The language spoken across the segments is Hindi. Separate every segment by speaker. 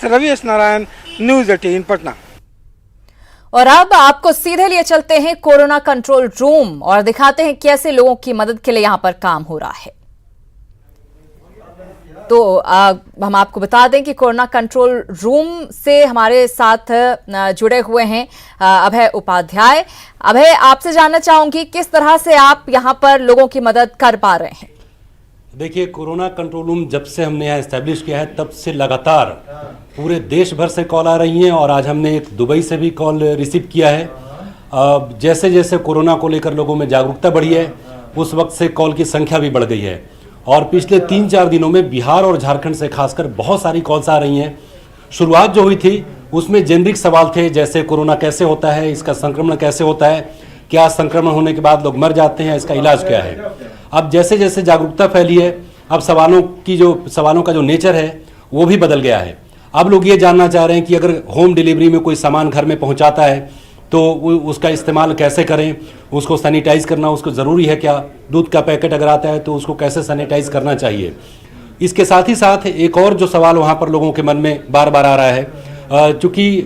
Speaker 1: रवीश नारायण, न्यूज 18 पटना।
Speaker 2: और अब आपको सीधे लिए चलते हैं कोरोना कंट्रोल रूम और दिखाते हैं कैसे लोगों की मदद के लिए यहां पर काम हो रहा है। तो हम आपको बता दें कि कोरोना कंट्रोल रूम से हमारे साथ जुड़े हुए हैं अभय उपाध्याय। अभय, आपसे जानना चाहूंगी किस तरह से आप यहां पर लोगों की मदद कर पा रहे हैं।
Speaker 3: देखिए, कोरोना कंट्रोल रूम जब से हमने यहाँ इस्टेब्लिश किया है तब से लगातार पूरे देश भर से कॉल आ रही हैं और आज हमने एक दुबई से भी कॉल रिसीव किया है। जैसे जैसे कोरोना को लेकर लोगों में जागरूकता बढ़ी है उस वक्त से कॉल की संख्या भी बढ़ गई है और पिछले 3-4 दिनों में बिहार और झारखंड से खासकर बहुत सारी कॉल्स आ रही हैं। शुरुआत जो हुई थी उसमें जेनरिक सवाल थे, जैसे कोरोना कैसे होता है, इसका संक्रमण कैसे होता है, क्या संक्रमण होने के बाद लोग मर जाते हैं, इसका इलाज क्या है। अब जैसे जैसे जागरूकता फैली है अब सवालों का जो नेचर है वो भी बदल गया है। अब लोग ये जानना चाह रहे हैं कि अगर होम डिलीवरी में कोई सामान घर में पहुंचाता है तो उसका इस्तेमाल कैसे करें, उसको सैनिटाइज करना उसको ज़रूरी है क्या, दूध का पैकेट अगर आता है तो उसको कैसे सैनिटाइज करना चाहिए। इसके साथ ही साथ एक और जो सवाल वहाँ पर लोगों के मन में बार बार आ रहा है, चूँकि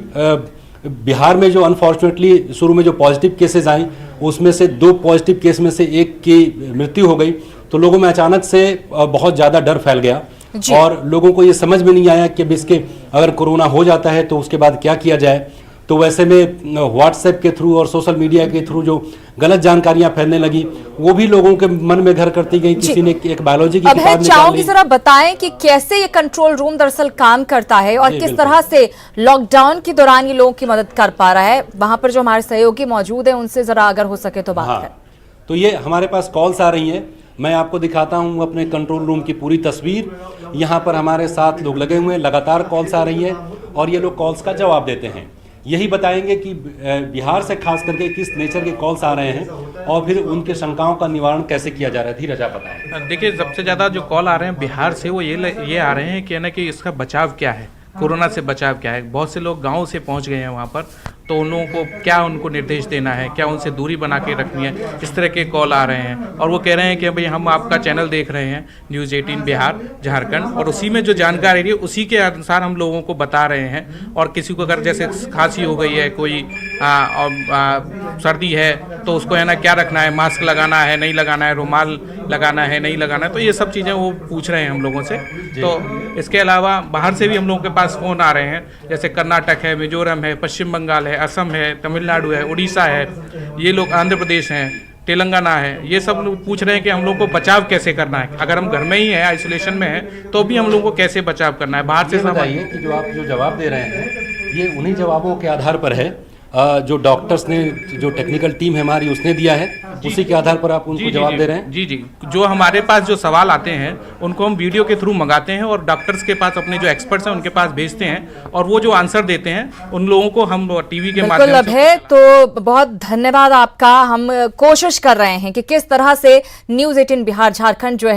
Speaker 3: बिहार में जो अनफॉर्चुनेटली शुरू में जो पॉजिटिव केसेस आई उसमें से 2 पॉजिटिव केस में से 1 की मृत्यु हो गई, तो लोगों में अचानक से बहुत ज़्यादा डर फैल गया और लोगों को ये समझ में नहीं आया कि इसके अगर कोरोना हो जाता है तो उसके बाद क्या किया जाए। तो वैसे में व्हाट्सएप के थ्रू और सोशल मीडिया के थ्रू जो गलत जानकारियां फैलने लगी वो भी लोगों के मन में घर करती गई। किसी ने एक बायोलॉजी की किताब निकाल ली।
Speaker 2: जरा बताएं कि कैसे ये कंट्रोल रूम दरअसल काम करता है और किस तरह से लॉकडाउन के दौरान ये लोगों की मदद कर पा रहा है। वहां पर जो हमारे सहयोगी मौजूद है उनसे जरा अगर हो सके तो बात करें।
Speaker 3: तो ये हमारे पास कॉल्स आ रही हैं, मैं आपको दिखाता हूं अपने कंट्रोल रूम की पूरी तस्वीर। यहाँ पर हमारे साथ लोग लगे हुए हैं, लगातार कॉल्स आ रही हैं और ये लोग कॉल्स का जवाब देते हैं। यही बताएंगे कि बिहार से खास करके किस नेचर के कॉल्स आ रहे हैं और फिर उनके शंकाओं का निवारण कैसे किया जा रहा है। धीरज, आप बताएं।
Speaker 4: देखिए, सबसे ज़्यादा जो कॉल आ रहे हैं बिहार से वो ये आ रहे हैं कि इसका बचाव क्या है, कोरोना से बचाव क्या है। बहुत से लोग गांव से पहुंच गए हैं वहां पर, तो उन लोगों को क्या उनको निर्देश देना है, क्या उनसे दूरी बना के रखनी है, इस तरह के कॉल आ रहे हैं। और वो कह रहे हैं कि भाई हम आपका चैनल देख रहे हैं न्यूज़ 18 बिहार झारखंड और उसी में जो जानकारी है उसी के अनुसार हम लोगों को बता रहे हैं। और किसी को अगर जैसे खांसी हो गई है, कोई सर्दी है तो उसको है ना क्या रखना है, मास्क लगाना है नहीं लगाना है, रुमाल लगाना है नहीं लगाना है, तो ये सब चीज़ें वो पूछ रहे हैं हम लोगों से। तो इसके अलावा बाहर से भी हम लोगों के पास फ़ोन आ रहे हैं, जैसे कर्नाटक है, मिजोरम है, पश्चिम बंगाल है, असम है, तमिलनाडु है, उड़ीसा है, ये लोग आंध्र प्रदेश हैं, तेलंगाना है, ये सब लोग पूछ रहे हैं कि हम लोग को बचाव कैसे करना है। अगर हम घर में ही हैं, आइसोलेशन में हैं, तो भी हम लोग को कैसे बचाव करना है। बाहर से
Speaker 3: बताइए कि जो आप जो जवाब दे रहे हैं ये उन्हीं जवाबों के आधार पर है जो डॉक्टर्स ने, जो टेक्निकल टीम है हमारी उसने दिया है, उसी के आधार पर आप उनको जवाब दे रहे हैं।
Speaker 4: जी, जो हमारे पास जो सवाल आते हैं उनको हम वीडियो के थ्रू मंगाते हैं और डॉक्टर्स के पास, अपने जो एक्सपर्ट्स हैं उनके पास भेजते हैं और वो जो आंसर देते हैं उन लोगों को हम टीवी के माध्यम से।
Speaker 2: है तो बहुत धन्यवाद आपका। हम कोशिश कर रहे हैं कि किस तरह से न्यूज़ 18 बिहार झारखंड जो है